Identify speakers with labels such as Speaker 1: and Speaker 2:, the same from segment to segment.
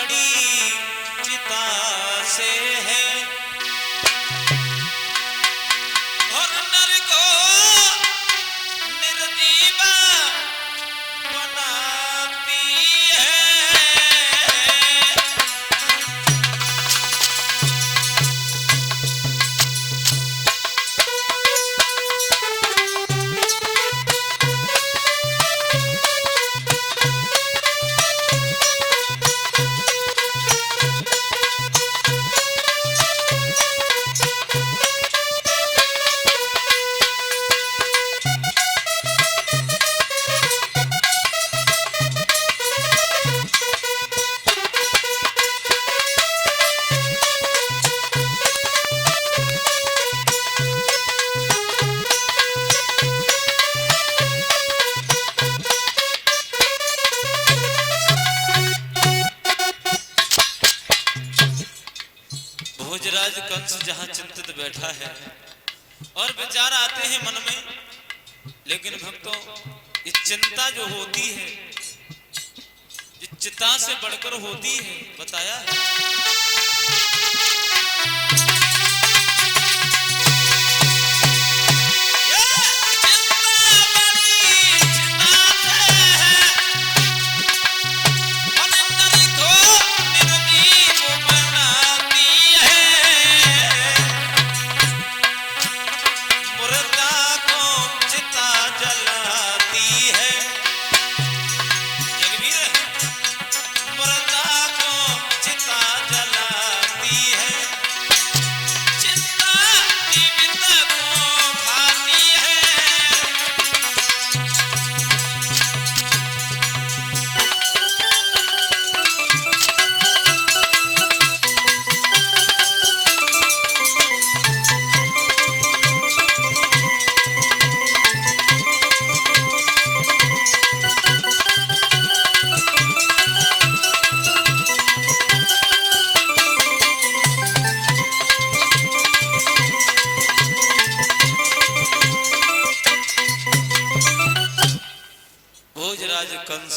Speaker 1: बड़ी चिता से है और नर को निर्जीव बनाती है। भोजराज कंस जहां चिंतित बैठा है और विचार आते हैं मन में, लेकिन भक्तों ये चिंता जो होती है ये चिता से बढ़कर होती है, बताया है। भोजराज कंस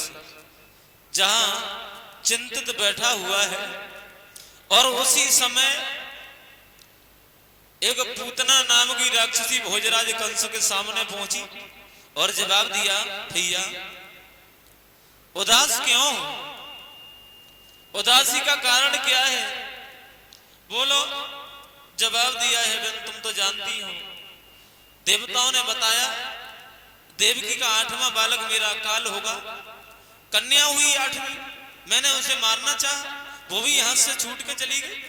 Speaker 1: जहां चिंतित बैठा हुआ है और उसी समय एक पूतना नाम की राक्षसी भोजराज कंस के सामने पहुंची और जवाब दिया, भैया उदास क्यों? उदासी का कारण क्या है? बोलो। जवाब दिया है, बहन तुम तो जानती हो, देवताओं ने बताया देवकी का 8वां बालक मेरा काल होगा। कन्या हुई 8वीं, मैंने उसे मारना चाहा, वो भी यहां से छूट के चली गई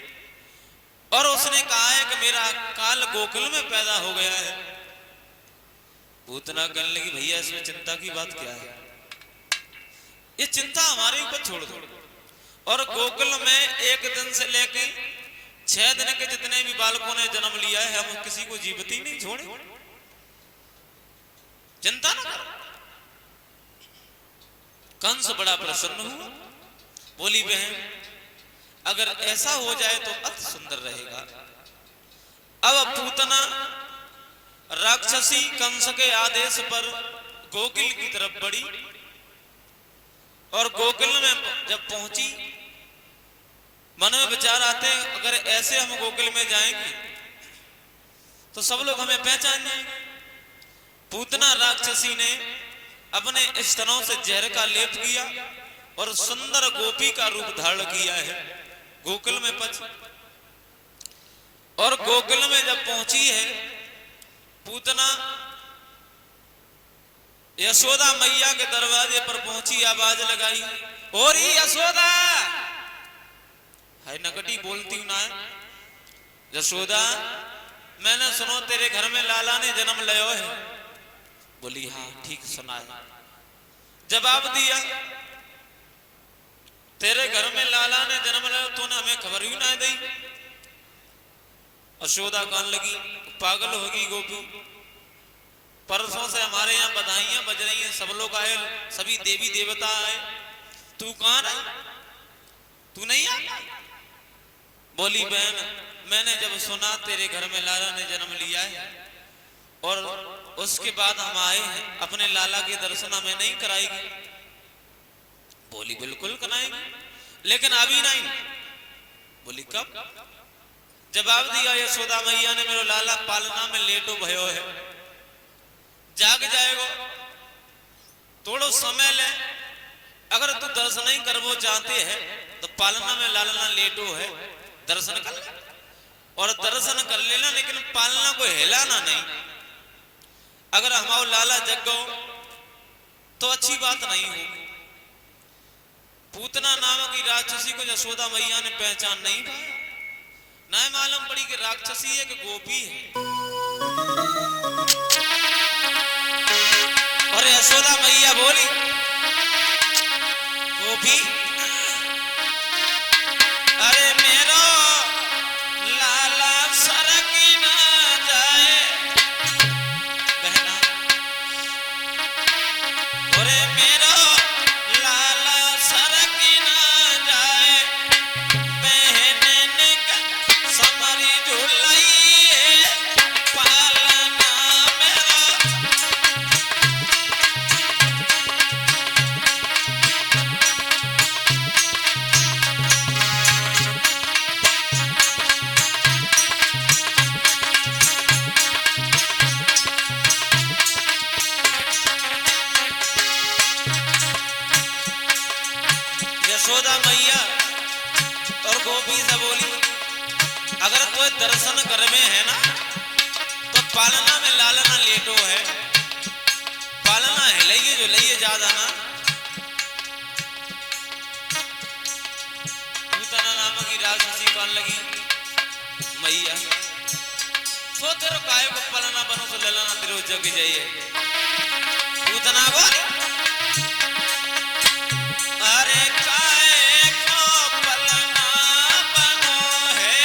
Speaker 1: और उसने कहा है कि मेरा काल गोकुल में पैदा हो गया है। पूतना कहने लगी, भैया इसमें चिंता की बात क्या है? ये चिंता हमारे ऊपर छोड़ दो। और गोकुल में एक दिन से लेके 6 दिन के जितने भी बालकों ने जन्म लिया है, हम किसी को जीवित ही नहीं छोड़े। चिंता न करो। कंस बड़ा प्रसन्न हुआ, बोली बहन अगर ऐसा हो जाए तो अति सुंदर रहेगा। अब पूतना राक्षसी कंस के आदेश पर गोकुल की तरफ बढ़ी और गोकुल में जब पहुंची, मन में विचार आते अगर ऐसे हम गोकुल में जाएंगे तो सब लोग हमें पहचान जाएंगे। पूतना राक्षसी ने अपने स्तनों से जहर का लेप किया और सुंदर गोपी का रूप धारण किया है। गोकुल में पहुंची और गोकुल में जब पहुंची है, पूतना यशोदा मैया के दरवाजे पर पहुंची, आवाज लगाई, ओरी यशोदा। है नकटी बोलती ना है, यशोदा मैंने सुनो तेरे घर में लाला ने जन्म लियो है। बोली हाँ ठीक सुना है। जवाब दिया, तेरे घर में लाला ने जन्म लिया, तूने हमें खबर ही ना दी। यशोदा कहने लगी, पागल होगी गोपी, परसों से हमारे यहाँ बधाइयां बज रही हैं, सब लोग आए, सभी देवी देवता आए, तू कहाँ रही? तू नहीं आया? बोली बहन मैंने जब सुना तेरे घर में लाला ने जन्म लिया है और उसके बाद हम आए हैं, अपने लाला के दर्शन हमें नहीं कराएगी? बोली बिल्कुल कराएगी। लेकिन अभी नहीं। बोली कब? जवाब दिया यशोदा मैया ने, मेरो लाला पालना में लेटो भयो है, जाग जाएगो, थोड़ो समय ले, अगर तू दर्शन नहीं करवो चाहते है तो पालना में लालना लेटो है, दर्शन कर ले, और दर्शन कर लेना, लेकिन पालना को हिलाना नहीं। अगर हमारा लाला जग गो तो अच्छी बात नहीं होगी। पूतना नामक की राक्षसी को यशोदा मैया ने पहचान नहीं पाया, ना मालूम पड़ी कि राक्षसी है कि गोपी है। और यशोदा मैया बोली, गोपी अरे मेरो लाला सरक ना जाए, बहना अरे मेरो लाला सरक ना जाए, बहने का समरी झुलाई पालना मेरा। यशोदा मैया और गोपी से बोली, अगर कोई दर्शन कर में है ना तो पालना में लालना लेटो है, पालना है लइए जो लइए ज्यादा ना। पूतना नामक की राक्षसी कौन लगी, मैया सो तेरो काय को पालना बनो तो ललना तेरो जग जाइए। पूतना बोल, अरे काय को पलना बनो है,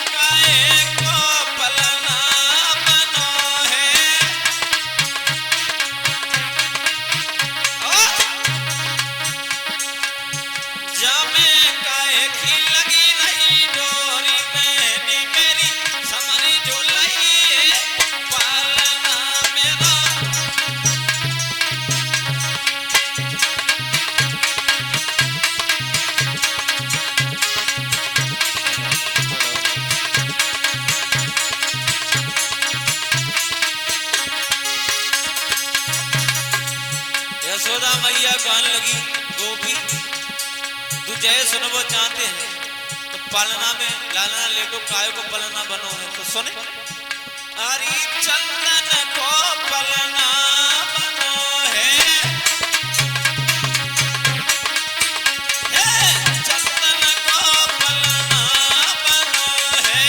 Speaker 1: काय को पलना बनो है, जमे काय की लगी रही डोरी, बहनी मेरी समरी झुलाई पालना मेरा। यशोदा मैया कहने लगी, गोपी तू जय सुनबो चाहते हैं तो पालना में लालना लेटो, काय को पलना बनो है तो सुने। अरे चंदन को पलना बनो है, चंदन को पलना बनो है,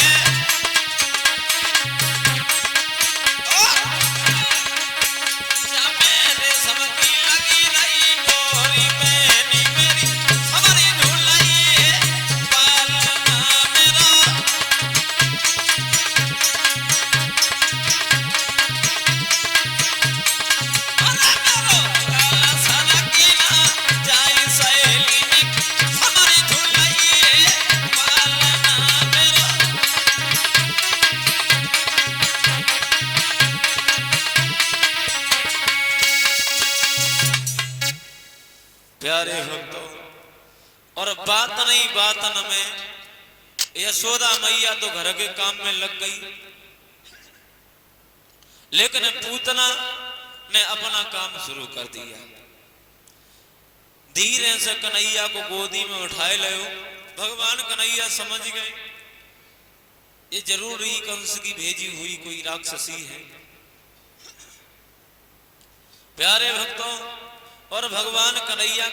Speaker 1: मेरे समकी लगी रही डोरी, बहनी मेरी समरी झुलाई पालना मेरा। प्यारे भक्तों, और बातन में यशोदा मैया तो घर के काम में लग गई, लेकिन पूतना ने अपना काम शुरू कर दिया। धीरे से कन्हैया को गोदी में उठाए लायो। भगवान कन्हैया समझ गए ये जरूर ही कंस की भेजी हुई कोई राक्षसी है। प्यारे भक्तों, और भगवान कन्हैया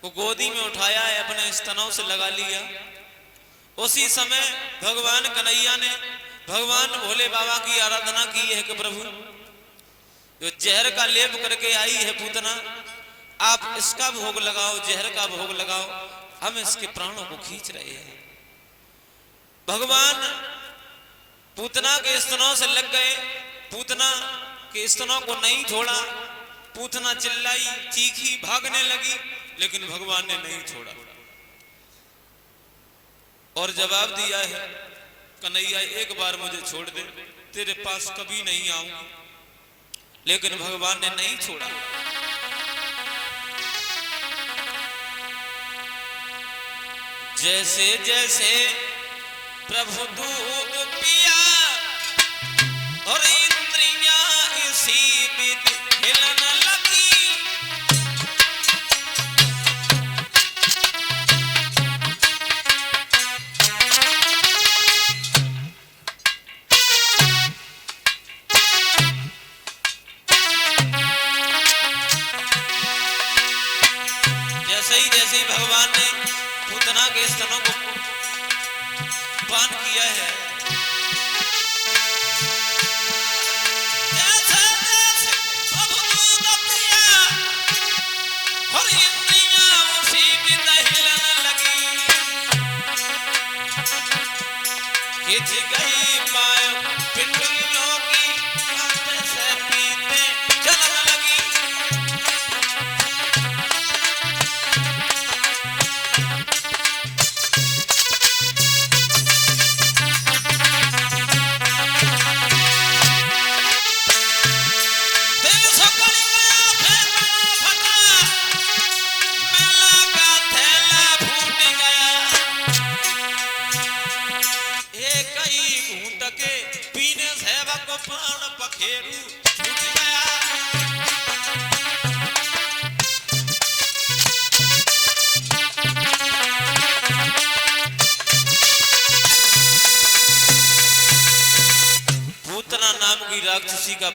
Speaker 1: को गोदी में उठाया है, अपने स्तनों से लगा लिया। उसी समय भगवान कन्हैया ने भगवान भोले बाबा की आराधना की है कि प्रभु जो जहर का लेप करके आई है पूतना, आप इसका भोग लगाओ, जहर का भोग लगाओ, हम इसके प्राणों को खींच रहे हैं। भगवान पूतना के स्तनों से लग गए, पूतना के स्तनों को नहीं छोड़ा। पूतना चिल्लाई, चीखी, भागने लगी, लेकिन भगवान ने नहीं छोड़ा और जवाब दिया है, कन्हैया एक बार मुझे छोड़ दे, तेरे पास कभी नहीं आऊंगा। लेकिन भगवान ने नहीं छोड़ा। जैसे जैसे प्रभु दूध पिया और इंद्रियां इसी विधि हिलन लगी। जैसे ही भगवान ने पूतना के स्तनों को पान किया है, जैसे जैसे प्रभु दूध पिया और इंद्रियां उसी विधि हिलन लगी। खिंच गई माया पिंडलियों की आते से पीते चलन लगी। पीने सेवा को प्राण पखेरु छूट गया। पूतना नाम की राक्षसी का